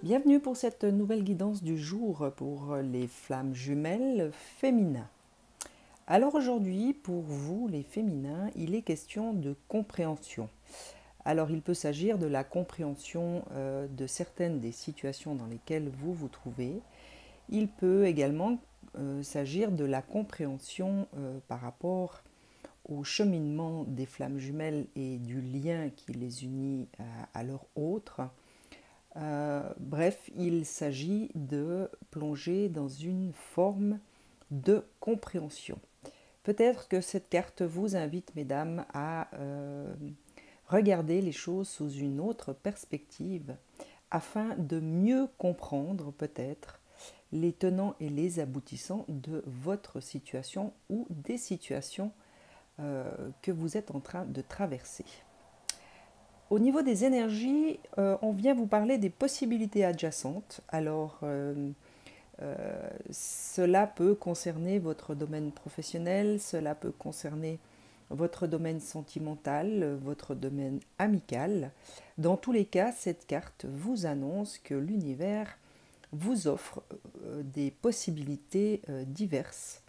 Bienvenue pour cette nouvelle guidance du jour pour les flammes jumelles féminins. Alors aujourd'hui, pour vous les féminins, il est question de compréhension. Alors il peut s'agir de la compréhension de certaines des situations dans lesquelles vous vous trouvez. Il peut également s'agir de la compréhension par rapport au cheminement des flammes jumelles et du lien qui les unit à leur autre. Bref, il s'agit de plonger dans une forme de compréhension. Peut-être que cette carte vous invite, mesdames, à regarder les choses sous une autre perspective afin de mieux comprendre peut-être les tenants et les aboutissants de votre situation ou des situations que vous êtes en train de traverser. Au niveau des énergies, on vient vous parler des possibilités adjacentes. Alors, cela peut concerner votre domaine professionnel, cela peut concerner votre domaine sentimental, votre domaine amical. Dans tous les cas, cette carte vous annonce que l'univers vous offre des possibilités diverses.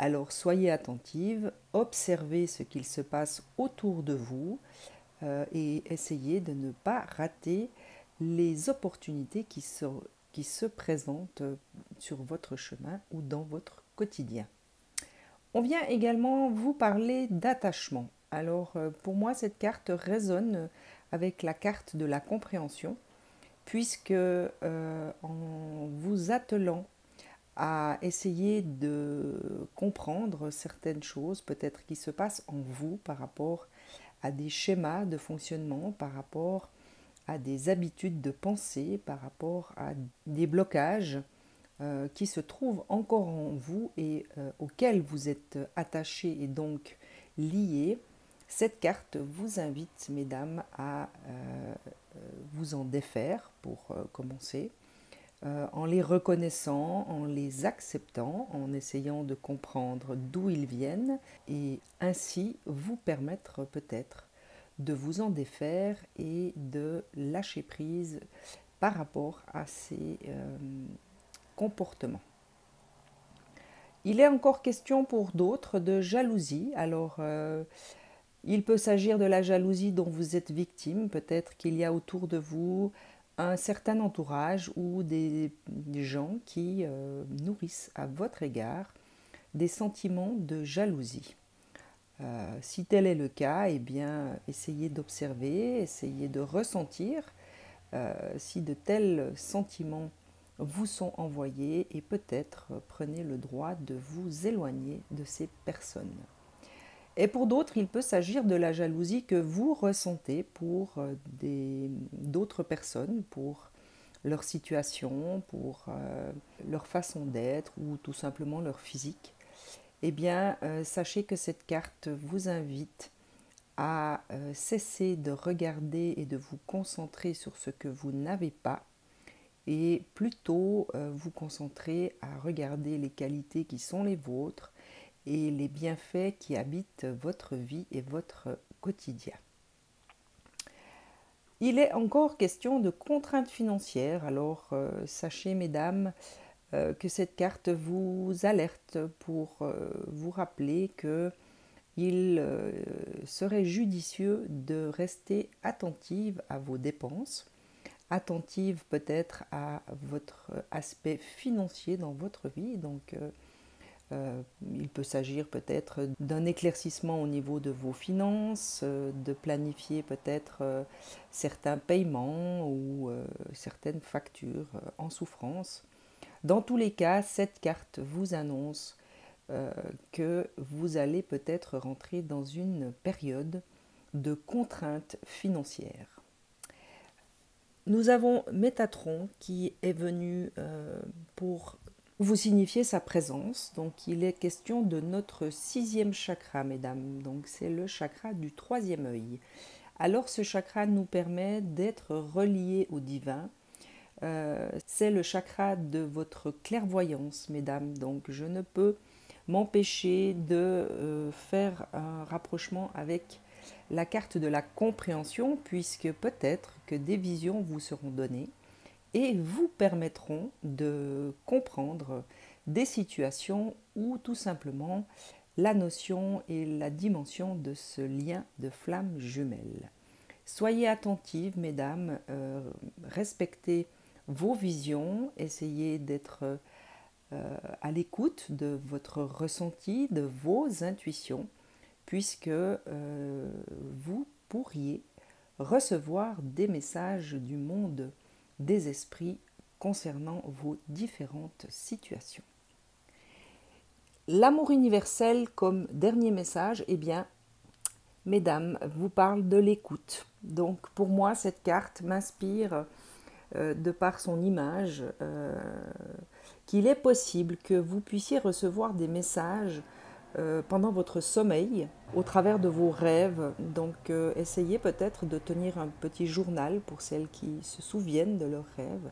Alors soyez attentive, observez ce qu'il se passe autour de vous et essayez de ne pas rater les opportunités qui se présentent sur votre chemin ou dans votre quotidien. On vient également vous parler d'attachement. Alors pour moi, cette carte résonne avec la carte de la compréhension, puisque en vous attelant à essayer de comprendre certaines choses, peut-être qui se passent en vous par rapport à des schémas de fonctionnement, par rapport à des habitudes de pensée, par rapport à des blocages qui se trouvent encore en vous et auxquels vous êtes attachés et donc liés. Cette carte vous invite, mesdames, à vous en défaire pour commencer, en les reconnaissant, en les acceptant, en essayant de comprendre d'où ils viennent et ainsi vous permettre peut-être de vous en défaire et de lâcher prise par rapport à ces comportements. Il est encore question pour d'autres de jalousie. Alors, il peut s'agir de la jalousie dont vous êtes victime. Peut-être qu'il y a autour de vous un certain entourage ou des gens qui nourrissent à votre égard des sentiments de jalousie. Si tel est le cas, eh bien, essayez d'observer, essayez de ressentir si de tels sentiments vous sont envoyés et peut-être prenez le droit de vous éloigner de ces personnes. Et pour d'autres, il peut s'agir de la jalousie que vous ressentez pour d'autres personnes, pour leur situation, pour leur façon d'être ou tout simplement leur physique. Eh bien, sachez que cette carte vous invite à cesser de regarder et de vous concentrer sur ce que vous n'avez pas et plutôt vous concentrer à regarder les qualités qui sont les vôtres et les bienfaits qui habitent votre vie et votre quotidien. Il est encore question de contraintes financières, alors sachez mesdames que cette carte vous alerte pour vous rappeler qu'il serait judicieux de rester attentive à vos dépenses, attentive peut-être à votre aspect financier dans votre vie. Donc il peut s'agir peut-être d'un éclaircissement au niveau de vos finances, de planifier peut-être certains paiements ou certaines factures en souffrance. Dans tous les cas, cette carte vous annonce que vous allez peut-être rentrer dans une période de contraintes financières. Nous avons Métatron qui est venu pour vous signifier sa présence. Donc il est question de notre 6e chakra, mesdames. Donc c'est le chakra du 3e œil. Alors ce chakra nous permet d'être reliés au divin. C'est le chakra de votre clairvoyance, mesdames. Donc je ne peux m'empêcher de faire un rapprochement avec la carte de la compréhension, puisque peut-être que des visions vous seront données et vous permettront de comprendre des situations ou tout simplement la notion et la dimension de ce lien de flamme jumelle. Soyez attentives, mesdames, respectez vos visions, essayez d'être à l'écoute de votre ressenti, de vos intuitions, puisque vous pourriez recevoir des messages du monde des esprits concernant vos différentes situations. L'amour universel comme dernier message, eh bien, mesdames, vous parle de l'écoute. Donc pour moi, cette carte m'inspire de par son image qu'il est possible que vous puissiez recevoir des messages pendant votre sommeil, au travers de vos rêves. Donc essayez peut-être de tenir un petit journal pour celles qui se souviennent de leurs rêves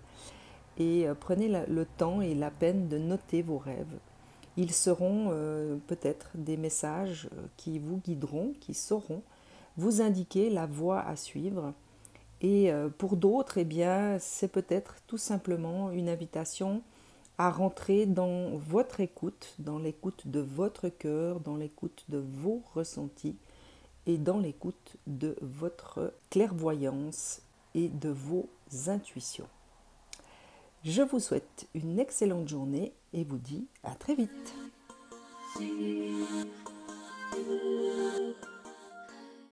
et prenez le temps et la peine de noter vos rêves. Ils seront peut-être des messages qui vous guideront, qui sauront vous indiquer la voie à suivre. Et pour d'autres, eh bien, c'est peut-être tout simplement une invitation à rentrer dans votre écoute, dans l'écoute de votre cœur, dans l'écoute de vos ressentis et dans l'écoute de votre clairvoyance et de vos intuitions. Je vous souhaite une excellente journée et vous dis à très vite.